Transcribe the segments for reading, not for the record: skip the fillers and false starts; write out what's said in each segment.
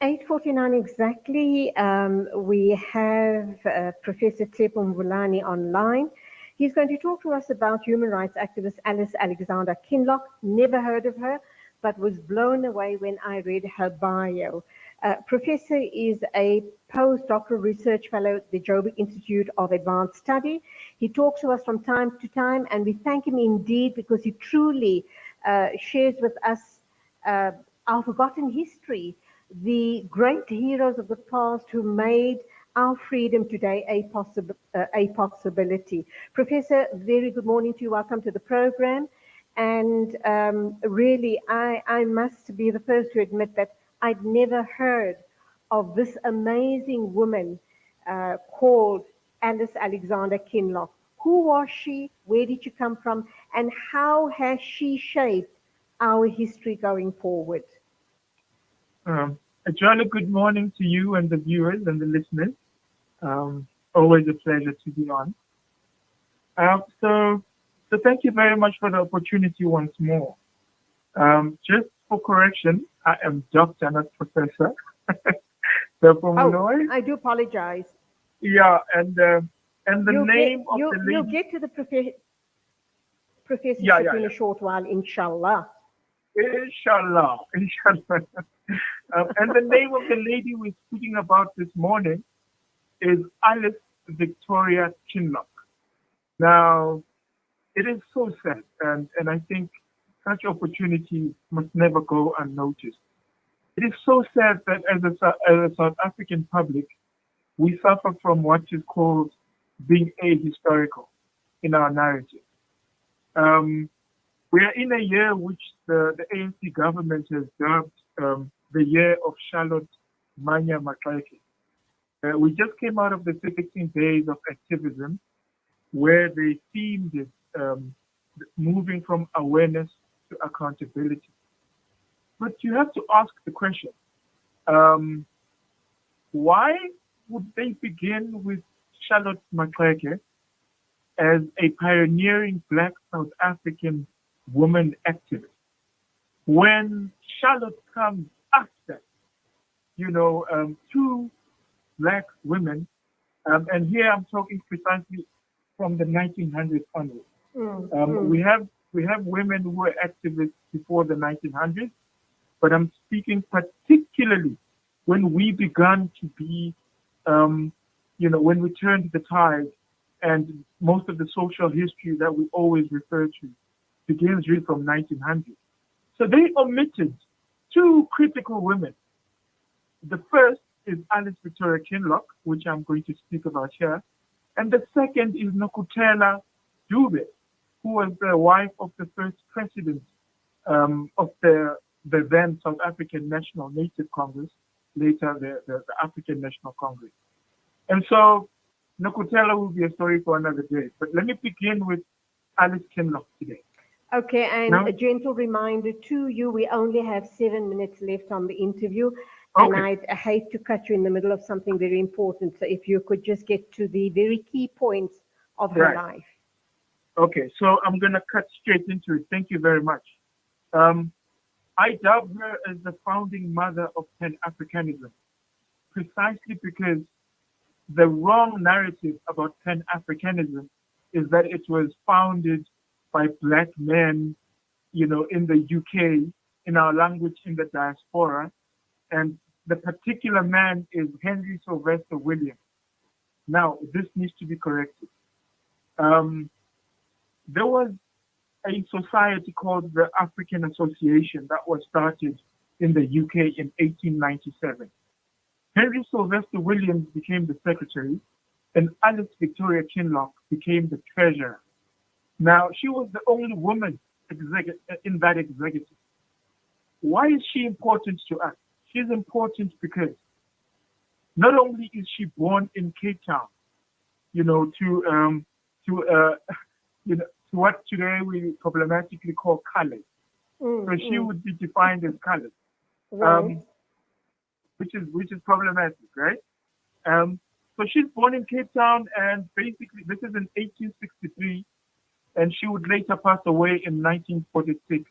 8:49 exactly. We have Professor Tshepo Mvulane online. He's going to talk to us about human rights activist Alice Alexander Kinloch. Never heard of her, but was blown away when I read her bio. Professor is a Postdoctoral Research Fellow at the Joburg Institute of Advanced Study. He talks to us from time to time, and we thank him indeed because he truly shares with us our forgotten history, the great heroes of the past who made our freedom today a possibility. Professor, very good morning to you. Welcome to the program. And really, I must be the first to admit that I'd never heard of this amazing woman called Alice Alexander Kinloch. Who was she? Where did she come from? And how has she shaped our history going forward? Joanna, good morning to you and the viewers and the listeners. Always a pleasure to be on. So thank you very much for the opportunity once more. Just for correction, I am doctor, not professor. Tshepo Moloi. I do apologize. Yeah, and the name of the lady. You'll get to the professorship in a short while, inshallah. Inshallah. And the name of the lady we're speaking about this morning is Alice Victoria Kinloch. Now, it is so sad, and I think such opportunities must never go unnoticed. It is so sad that as a South African public, we suffer from what is called being ahistorical in our narrative. We are in a year which the ANC government has dubbed the year of Charlotte Manya Matlake. We just came out of the 16 days of activism, where they themed it moving from awareness to accountability. But you have to ask the question, why would they begin with Charlotte Matlake as a pioneering Black South African woman activist when Charlotte comes after, two Black women, and here I'm talking precisely from the 1900s onwards. We have women who were activists before the 1900s, but I'm speaking particularly when we began to be, when we turned the tide, and most of the social history that we always refer to begins really from 1900. So they omitted two critical women. The first is Alice Victoria Kinloch, which I'm going to speak about here. And the second is Nokutela Dube, who was the wife of the first president of the then South African National Native Congress, later the African National Congress. And so Nokutela will be a story for another day. But let me begin with Alice Kinloch today. Okay, and a gentle reminder to you, we only have 7 minutes left on the interview, and I'd hate to cut you in the middle of something very important. So if you could just get to the very key points of her life. Okay, so I'm going to cut straight into it. Thank you very much. I dub her as the founding mother of Pan-Africanism, precisely because the wrong narrative about Pan-Africanism is that it was founded by Black men, in the UK, in our language, in the diaspora. And the particular man is Henry Sylvester Williams. Now, this needs to be corrected. There was a society called the African Association that was started in the UK in 1897. Henry Sylvester Williams became the secretary, and Alice Victoria Kinloch became the treasurer. Now, she was the only woman in that executive. Why is she important to us? She's important because not only is she born in Cape Town, to what today we problematically call colored. So she would be defined as colored, which is problematic, right? So she's born in Cape Town, and basically this is in 1863. And she would later pass away in 1946.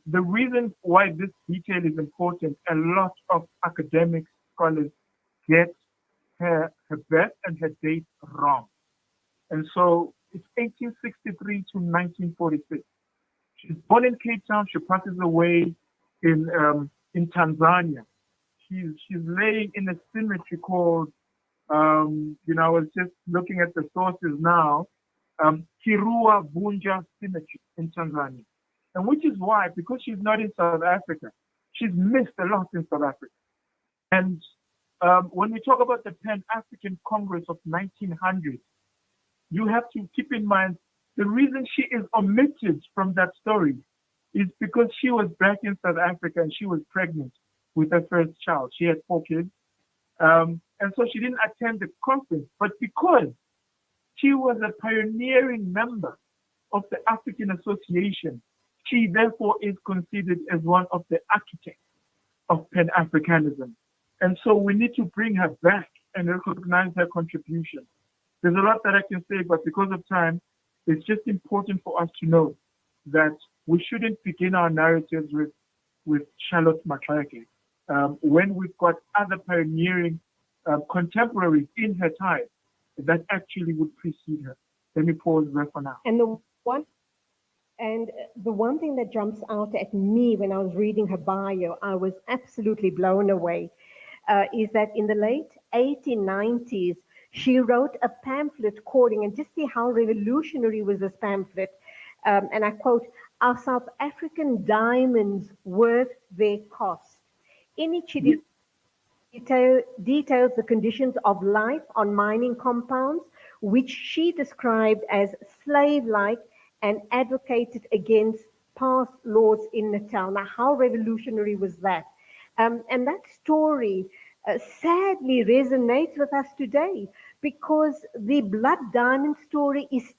the reason why this detail is important, a lot of academic scholars get her birth and her date wrong. And so it's 1863 to 1946. She's born in Cape Town. She passes away in Tanzania. She's laying in a cemetery called, I was just looking at the sources now, Kirua Bunja Cemetery in Tanzania. And which is why, because she's not in South Africa, she's missed a lot in South Africa. And when we talk about the Pan-African Congress of 1900, you have to keep in mind the reason she is omitted from that story is because she was back in South Africa and she was pregnant with her first child. She had 4 kids. And so she didn't attend the conference. But because she was a pioneering member of the African Association, she therefore is considered as one of the architects of Pan-Africanism. And so we need to bring her back and recognize her contribution. There's a lot that I can say, but because of time, it's just important for us to know that we shouldn't begin our narratives with Charlotte Maxeke when we've got other pioneering contemporaries in her time that actually would precede her. Let me pause there for now. And the one thing that jumps out at me when I was reading her bio, I was absolutely blown away, is that in the late 1890s, she wrote a pamphlet calling, and just see how revolutionary was this pamphlet, and I quote, "Are South African diamonds worth their cost?" Details the conditions of life on mining compounds, which she described as slave-like and advocated against past laws in Natal. Now, how revolutionary was that? And that story sadly resonates with us today because the blood diamond story is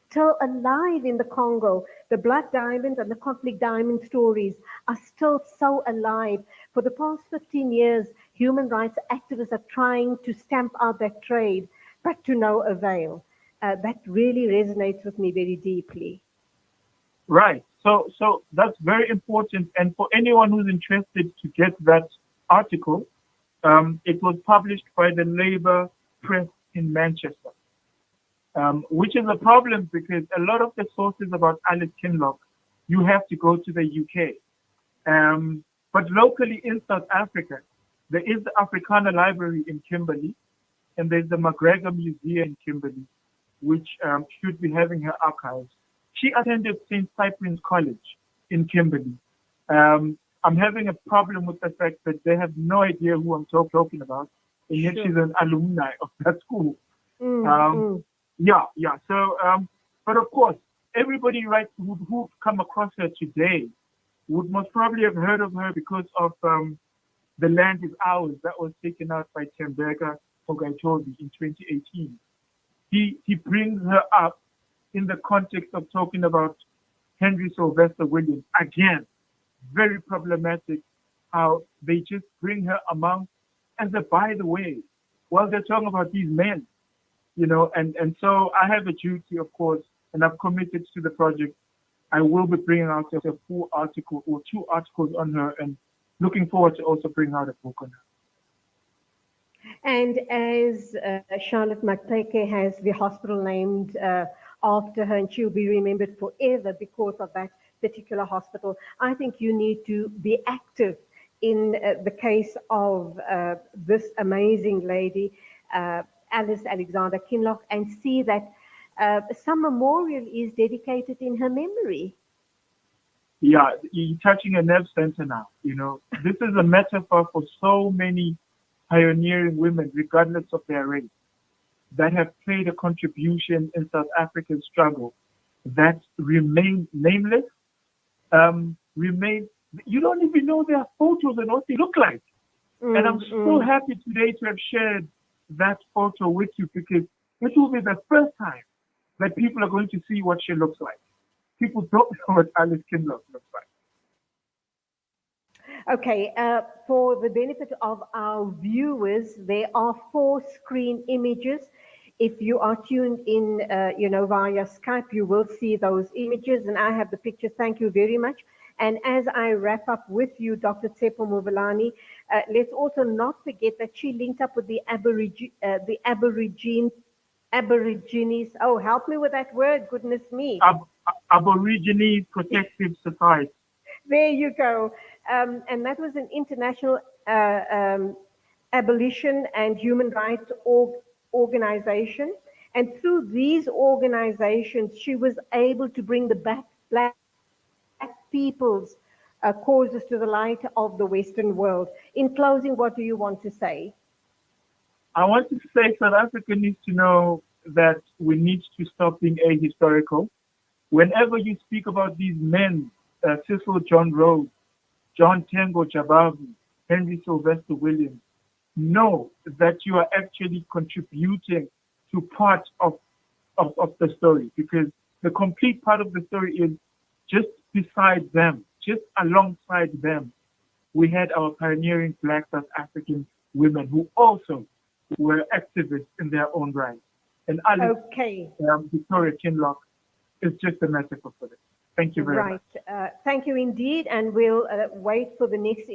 still alive in the Congo. The blood diamond and the conflict diamond stories are still so alive. For the past 15 years, human rights activists are trying to stamp out that trade, but to no avail. That really resonates with me very deeply. Right. So that's very important. And for anyone who's interested to get that article, it was published by the Labour Press in Manchester, which is a problem because a lot of the sources about Alice Kinloch, you have to go to the UK. But locally in South Africa, there is the Africana Library in Kimberley, and there's the McGregor Museum in Kimberley, which should be having her archives. She attended St. Cyprian's College in Kimberley. I'm having a problem with the fact that they have no idea who I'm talking about, and yet she's an alumni of that school. Yeah. So, but of course, everybody who come across her today would most probably have heard of her because of The Land Is Ours that was taken out by Tembeka Ogaitobi in 2018. He brings her up in the context of talking about Henry Sylvester Williams. Again, very problematic how they just bring her among as a by the way, while they're talking about these men, and so I have a duty, of course, and I've committed to the project. I will be bringing out a full article or 2 articles on her, and looking forward to also bring out a book on her. And as Charlotte Maxeke has the hospital named after her, and she'll be remembered forever because of that particular hospital, I think you need to be active in the case of this amazing lady, Alice Alexander Kinloch, and see that some memorial is dedicated in her memory. Yeah, you're touching a nerve center now. This is a metaphor for so many pioneering women, regardless of their race, that have played a contribution in South Africa's struggle that remain nameless, you don't even know their photos and what they look like. And I'm so happy today to have shared that photo with you because it will be the first time that people are going to see what she looks like. People don't know what Alice Kinloch looks like. Okay, for the benefit of our viewers, there are 4 screen images. If you are tuned in, via Skype, you will see those images, and I have the picture. Thank you very much. And as I wrap up with you, Dr. Tshepo Mvulane, let's also not forget that she linked up with the Aborigines. Oh, help me with that word, goodness me. Aborigine Protective Society. There you go. And that was an international abolition and human rights organization. And through these organizations, she was able to bring the black people's causes to the light of the Western world. In closing, what do you want to say? I want to say South Africa needs to know that we need to stop being ahistorical. Whenever you speak about these men, Cecil John Rhodes, John Tengo Jabavu, Henry Sylvester Williams, know that you are actually contributing to part of the story, because the complete part of the story is just beside them, just alongside them. We had our pioneering Black South African women who also were activists in their own right. And Alice Victoria Kinloch is just a metaphor for this. Thank you very much. Thank you indeed, and we'll wait for the next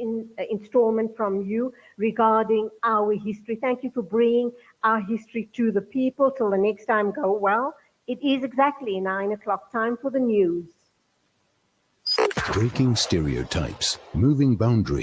installment from you regarding our history. Thank you for bringing our history to the people. Till the next time, go well. It is exactly 9 o'clock, time for the news. Breaking stereotypes, moving boundaries.